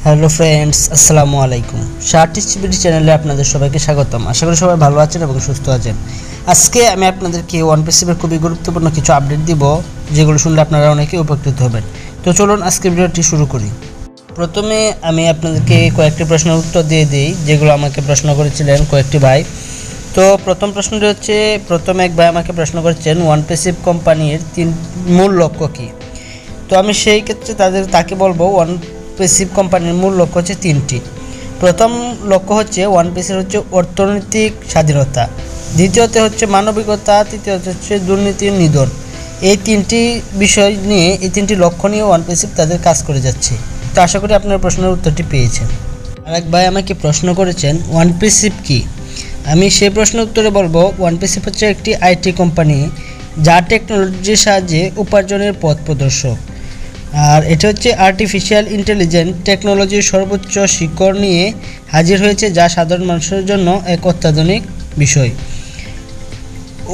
Hello friends, আসসালামু আলাইকুম। শার্টিস্টিভিটি চ্যানেলে আপনাদের সবাইকে স্বাগতম। আশা করি সবাই ভালো আছেন এবং সুস্থ আছেন। আজকে আমি আপনাদেরকে ওয়ানপাসিভের খুবই গুরুত্বপূর্ণ কিছু আপডেট দিব, যেগুলো শুনলে আপনারা অনেকে উপকৃত হবেন। তো চলুন আজকে ভিডিওটি শুরু করি। প্রথমে আমি আপনাদেরকে কয়েকটি প্রশ্নের উত্তর দিয়ে দিই, যেগুলো আমাকে প্রশ্ন করেছিলেন কয়েকটি ভাই। তো প্রথম প্রশ্নটি হচ্ছে, প্রথম এক ভাই আমাকে প্রশ্ন করেছেন ওয়ানপাসিভ কোম্পানির মূল লক্ষ্য কী। তো আমি সেই ক্ষেত্রে তাকে বলবো ওয়ানপাসিভ কোম্পানির মূল লক্ষ্য হচ্ছে তিনটি। প্রথম লক্ষ্য হচ্ছে ওয়ানপাসিভ হচ্ছে অর্থনৈতিক স্বাধীনতা, দ্বিতীয়ত হচ্ছে মানবিকতা, তৃতীয়ত হচ্ছে দুর্নীতির নিধন। এই তিনটি বিষয় নিয়ে, এই তিনটি লক্ষ্য নিয়ে ওয়ানপাসিভ তাদের কাজ করে যাচ্ছে। তো আশা করি আপনার প্রশ্নের উত্তরটি পেয়েছেন। আরেক ভাই আমাকে প্রশ্ন করেছেন ওয়ানপাসিভ কী। আমি সেই প্রশ্নের উত্তরে বলবো ওয়ানপাসিভ হচ্ছে একটি আইটি কোম্পানি যা টেকনোলজির সাহায্যে উপার্জনের পথ প্রদর্শক। আর এটা হচ্ছে আর্টিফিশিয়াল ইন্টেলিজেন্স টেকনোলজির সর্বোচ্চ শিকড় নিয়ে হাজির হয়েছে, যা সাধারণ মানুষের জন্য এক অত্যাধুনিক বিষয়।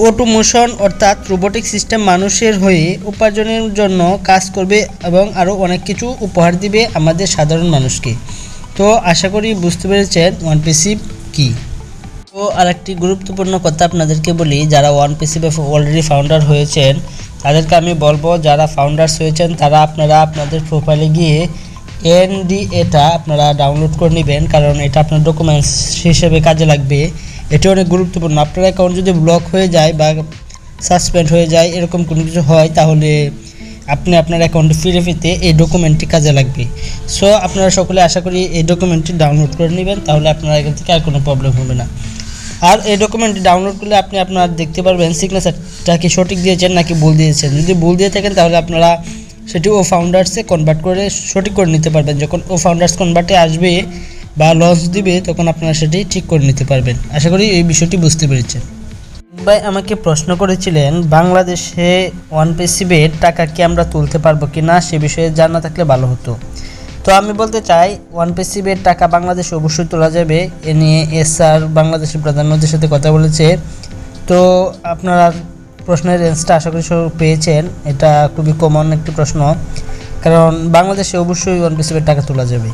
অটোমেশন অর্থাৎ রোবোটিক সিস্টেম মানুষের হয়ে উপার্জনের জন্য কাজ করবে এবং আরও অনেক কিছু উপহার দিবে আমাদের সাধারণ মানুষকে। তো আশা করি বুঝতে পেরেছেন ওয়ানপাসিভ কী। তো আরেকটি গুরুত্বপূর্ণ কথা আপনাদেরকে বলি, যারা ওয়ানপাসিভে অলরেডি ফাউন্ডার হয়েছেন তাদেরকে আমি বলবো, যারা ফাউন্ডার্স হয়েছেন তারা আপনারা আপনাদের প্রোফাইলে গিয়ে এনডিএটা আপনারা ডাউনলোড করে নেবেন, কারণ এটা আপনার ডকুমেন্টস হিসেবে কাজে লাগবে। এটি অনেক গুরুত্বপূর্ণ। আপনার অ্যাকাউন্ট যদি ব্লক হয়ে যায় বা সাসপেন্ড হয়ে যায়, এরকম কোনো কিছু হয়, তাহলে আপনি আপনার অ্যাকাউন্টে ফিরে পেতে এই ডকুমেন্টটি কাজে লাগবে। সো আপনারা সকলে আশা করি এই ডকুমেন্টটি ডাউনলোড করে নেবেন, তাহলে আপনার এখান থেকে আর কোনো প্রবলেম হবে না। আর এই ডকুমেন্টটি ডাউনলোড করলে আপনি আপনার দেখতে পারবেন সিগনেচারটা কি সঠিক দিয়েছেন নাকি ভুল দিয়েছেন। যদি ভুল দিয়ে থাকেন তাহলে আপনারা সেটি ও ফাউন্ডার্সে কনভার্ট করে সঠিক করে নিতে পারবেন। যখন ও ফাউন্ডার্স কনভার্টে আসবে বা লঞ্চ দিবে, তখন আপনারা সেটি ঠিক করে নিতে পারবেন। আশা করি এই বিষয়টি বুঝতে পেরেছেন। ভাই আমাকে প্রশ্ন করেছিলেন বাংলাদেশে ওয়ানপাসিভের টাকা কি আমরা তুলতে পারবো কি না, সে বিষয়ে জানা থাকলে ভালো হতো। তো আমি বলতে চাই ওয়ানপাসিভের টাকা বাংলাদেশে অবশ্যই তোলা যাবে। এ নিয়ে এসআর বাংলাদেশের প্রধানমন্ত্রীর সাথে কথা বলেছে। তো আপনারা প্রশ্নের অ্যান্সারটা আশা করি সব পেয়েছেন। এটা খুবই কমন একটি প্রশ্ন, কারণ বাংলাদেশে অবশ্যই ওয়ানপাসিভের টাকা তোলা যাবে।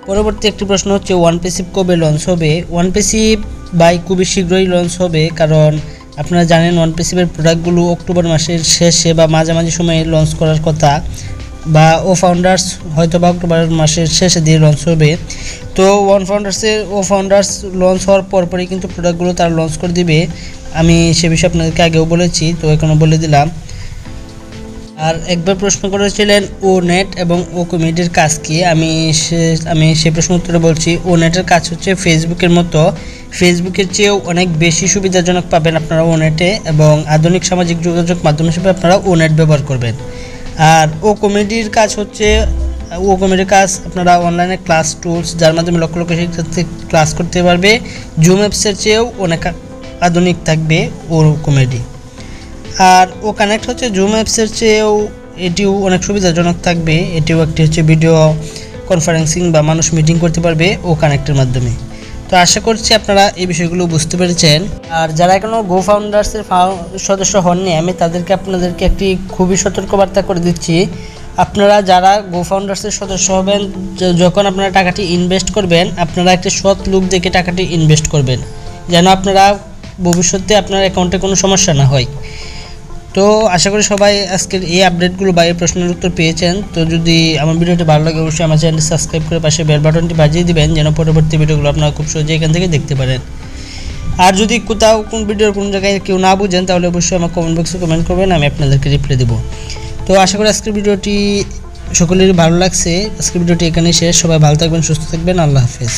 পরবর্তী একটি প্রশ্ন হচ্ছে ওয়ানপাসিভ কবে লঞ্চ হবে। ওয়ানপাসিভ বাই খুবই শীঘ্রই লঞ্চ হবে, কারণ আপনারা জানেন ওয়ানপাসিভের প্রোডাক্টগুলো অক্টোবর মাসের শেষে বা মাঝামাঝি সময়ে লঞ্চ করার কথা, বা ও ফাউন্ডার্স হয়তো বা অক্টোবর মাসের শেষে দিয়ে লঞ্চ হবে। তো ও ফাউন্ডার্স লঞ্চ হওয়ার পরপরই কিন্তু প্রোডাক্টগুলো তারা লঞ্চ করে দিবে। আমি সে বিষয়ে আপনাদেরকে আগেও বলেছি, তো এখনও বলে দিলাম। আর একবার প্রশ্ন করেছিলেন ও নেট এবং ও কমিটির কাজ কি। আমি সে প্রশ্ন উত্তরে বলছি, ও নেটের কাজ হচ্ছে ফেসবুকের মতো, ফেসবুকের চেয়েও অনেক বেশি সুবিধাজনক পাবেন আপনারা ও নেটে, এবং আধুনিক সামাজিক যোগাযোগ মাধ্যম হিসেবে আপনারা ও নেট ব্যবহার করবেন। আর ও কমিটির কাজ হচ্ছে, ও কমিটির কাজ আপনারা অনলাইনে ক্লাস টুলস, যার মাধ্যমে লক্ষ লক্ষ শিক্ষার্থী ক্লাস করতে পারবে। জুম অ্যাপসের চেয়েও অনেক আধুনিক থাকবে ও কমিটি। আর ও কানেক্ট হচ্ছে জুম অ্যাপসের চেয়েও এটিও অনেক সুবিধাজনক থাকবে। এটিও একটি হচ্ছে ভিডিও কনফারেন্সিং বা মানুষ মিটিং করতে পারবে ও কানেক্টের মাধ্যমে। তো আশা করছি আপনারা এই বিষয়গুলো বুঝতে পেরেছেন। আর যারা এখনও গো ফাউন্ডার্সের সদস্য হননি, আমি আপনাদেরকে একটি খুবই সতর্কবার্তা করে দিচ্ছি। আপনারা যারা গো ফাউন্ডার্সের সদস্য হবেন, যখন আপনারা টাকাটি ইনভেস্ট করবেন, আপনারা একটি সৎ লোক দেখে টাকাটি ইনভেস্ট করবেন, যেন আপনারা ভবিষ্যতে আপনার অ্যাকাউন্টে কোনো সমস্যা না হয়। তো আশা করি সবাই আজকের এই আপডেটগুলো বা এই প্রশ্নের উত্তর পেয়েছেন। তো যদি আমার ভিডিওটি ভালো লাগে, অবশ্যই আমার চ্যানেলটি সাবস্ক্রাইব করে পাশে বেল বাটনটি বাজিয়ে দিবেন, যেন পরবর্তী ভিডিওগুলো আপনারা খুব সহজেই এখান থেকে দেখতে পারেন। আর যদি কোথাও কোন ভিডিওর কোন জায়গায় কেউ না বুঝেন, তাহলে অবশ্যই আমার কমেন্ট বক্সে কমেন্ট করবেন, আমি আপনাদেরকে রিপ্লাই দেবো। তো আশা করি আজকের ভিডিওটি সকলেরই ভালো লাগছে। আজকের ভিডিওটি এখানেই শেষ। সবাই ভালো থাকবেন, সুস্থ থাকবেন। আল্লাহ হাফেজ।